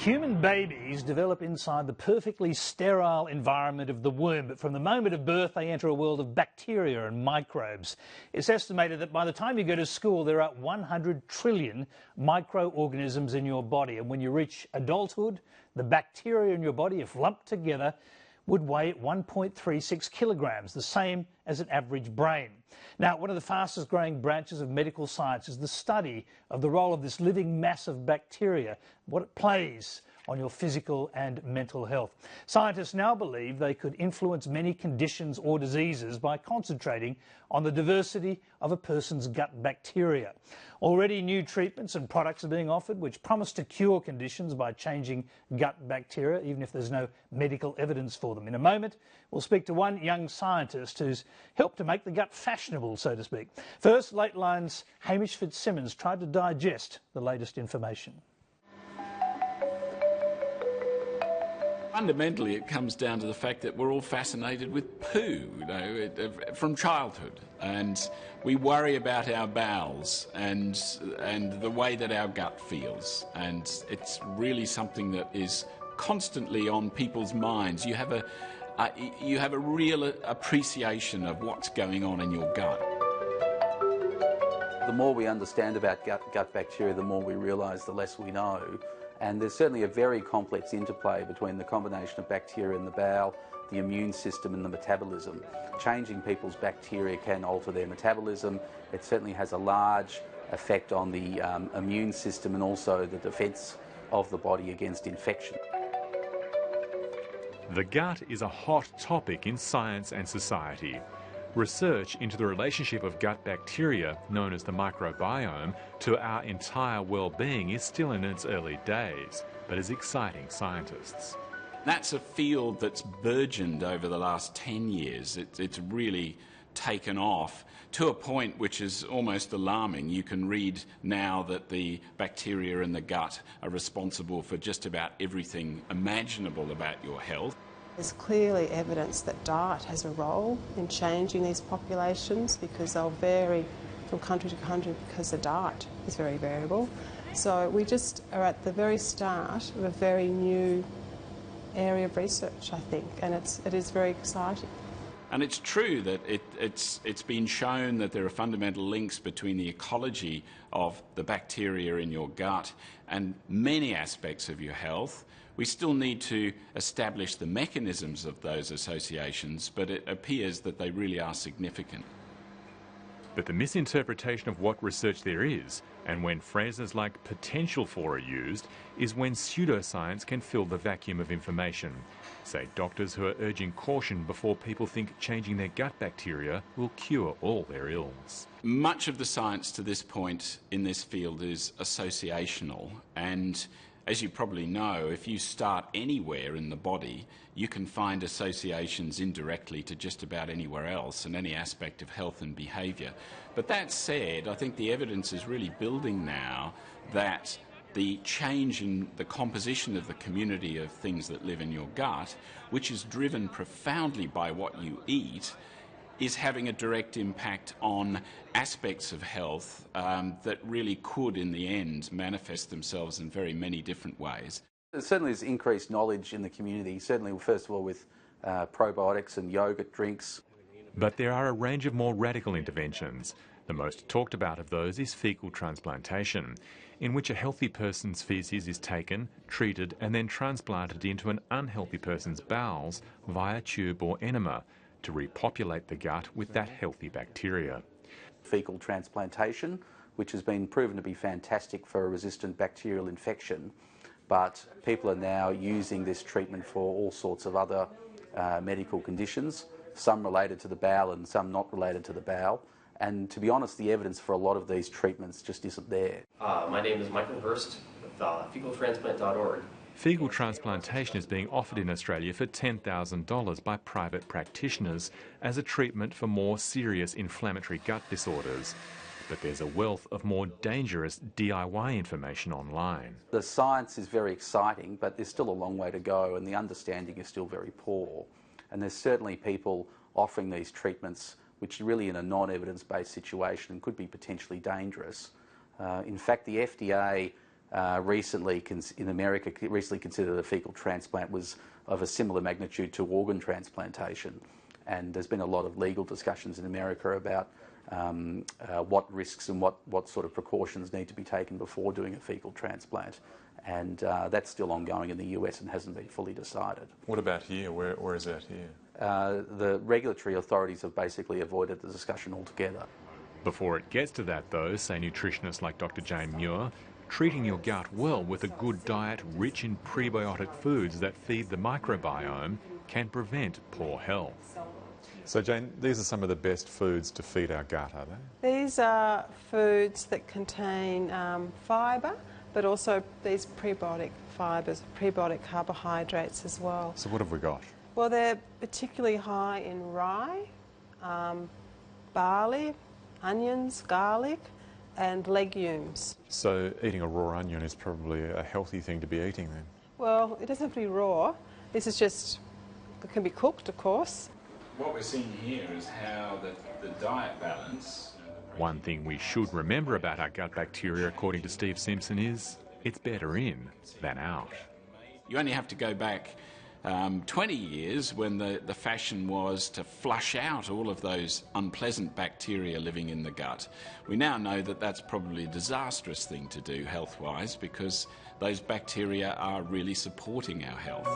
Human babies develop inside the perfectly sterile environment of the womb, but from the moment of birth they enter a world of bacteria and microbes. It's estimated that by the time you go to school there are 100 trillion microorganisms in your body, and when you reach adulthood, the bacteria in your body, if lumped together, would weigh 1.36 kilograms, the same as an average brain. Now, one of the fastest growing branches of medical science is the study of the role of this living mass of bacteria, what it plays on your physical and mental health. Scientists now believe they could influence many conditions or diseases by concentrating on the diversity of a person's gut bacteria. Already new treatments and products are being offered which promise to cure conditions by changing gut bacteria, even if there's no medical evidence for them. In a moment, we'll speak to one young scientist who's helped to make the gut fashionable, so to speak. First, Late Line's Hamish Fitzsimmons tried to digest the latest information. Fundamentally, it comes down to the fact that we're all fascinated with poo, from childhood, and we worry about our bowels and the way that our gut feels, and it's really something that is constantly on people's minds. You have a real appreciation of what's going on in your gut. The more we understand about gut bacteria, the more we realise the less we know. And there's certainly a very complex interplay between the combination of bacteria in the bowel, the immune system and the metabolism. Changing people's bacteria can alter their metabolism. It certainly has a large effect on the immune system and also the defence of the body against infection. The gut is a hot topic in science and society. Research into the relationship of gut bacteria, known as the microbiome, to our entire well-being is still in its early days, but is exciting scientists. That's a field that's burgeoned over the last 10 years. It's really taken off to a point which is almost alarming. You can read now that the bacteria in the gut are responsible for just about everything imaginable about your health. There's clearly evidence that diet has a role in changing these populations because they'll vary from country to country because the diet is very variable. So we just are at the very start of a very new area of research, I think, and it is very exciting. And it's true that it's been shown that there are fundamental links between the ecology of the bacteria in your gut and many aspects of your health. We still need to establish the mechanisms of those associations, but it appears that they really are significant. But the misinterpretation of what research there is, and when phrases like potential for are used, is when pseudoscience can fill the vacuum of information, say doctors who are urging caution before people think changing their gut bacteria will cure all their ills. Much of the science to this point in this field is associational, and as you probably know, if you start anywhere in the body, you can find associations indirectly to just about anywhere else and any aspect of health and behaviour. But that said, I think the evidence is really building now that the change in the composition of the community of things that live in your gut, which is driven profoundly by what you eat, is having a direct impact on aspects of health that really could, in the end, manifest themselves in very many different ways. There certainly is increased knowledge in the community, certainly first of all with probiotics and yogurt drinks. But there are a range of more radical interventions. The most talked about of those is faecal transplantation, in which a healthy person's faeces is taken, treated and then transplanted into an unhealthy person's bowels via tube or enema, to repopulate the gut with that healthy bacteria. Faecal transplantation, which has been proven to be fantastic for a resistant bacterial infection, but people are now using this treatment for all sorts of other medical conditions, some related to the bowel and some not related to the bowel. And to be honest, the evidence for a lot of these treatments just isn't there. My name is Michael Hurst with faecaltransplant.org. Faecal transplantation is being offered in Australia for $10,000 by private practitioners as a treatment for more serious inflammatory gut disorders. But there's a wealth of more dangerous DIY information online. The science is very exciting, but there's still a long way to go and the understanding is still very poor. And there's certainly people offering these treatments which are really in a non-evidence-based situation and could be potentially dangerous. In fact, the FDA recently considered a faecal transplant was of a similar magnitude to organ transplantation. And there's been a lot of legal discussions in America about what risks and what sort of precautions need to be taken before doing a faecal transplant. And that's still ongoing in the US and hasn't been fully decided. What about here? Where is that here? The regulatory authorities have basically avoided the discussion altogether. Before it gets to that, though, say nutritionists like Dr. Jane Muir, treating your gut well with a good diet rich in prebiotic foods that feed the microbiome can prevent poor health. So Jane, these are some of the best foods to feed our gut, are they? These are foods that contain fibre, but also these prebiotic fibres, prebiotic carbohydrates as well. So what have we got? Well, they're particularly high in rye, barley, onions, garlic, and legumes. So eating a raw onion is probably a healthy thing to be eating then? Well, it doesn't have to be raw. This is just, it can be cooked, of course. What we're seeing here is how the diet balance... One thing we should remember about our gut bacteria, according to Steve Simpson, is it's better in than out. You only have to go back 20 years when the fashion was to flush out all of those unpleasant bacteria living in the gut. We now know that that's probably a disastrous thing to do health-wise because those bacteria are really supporting our health.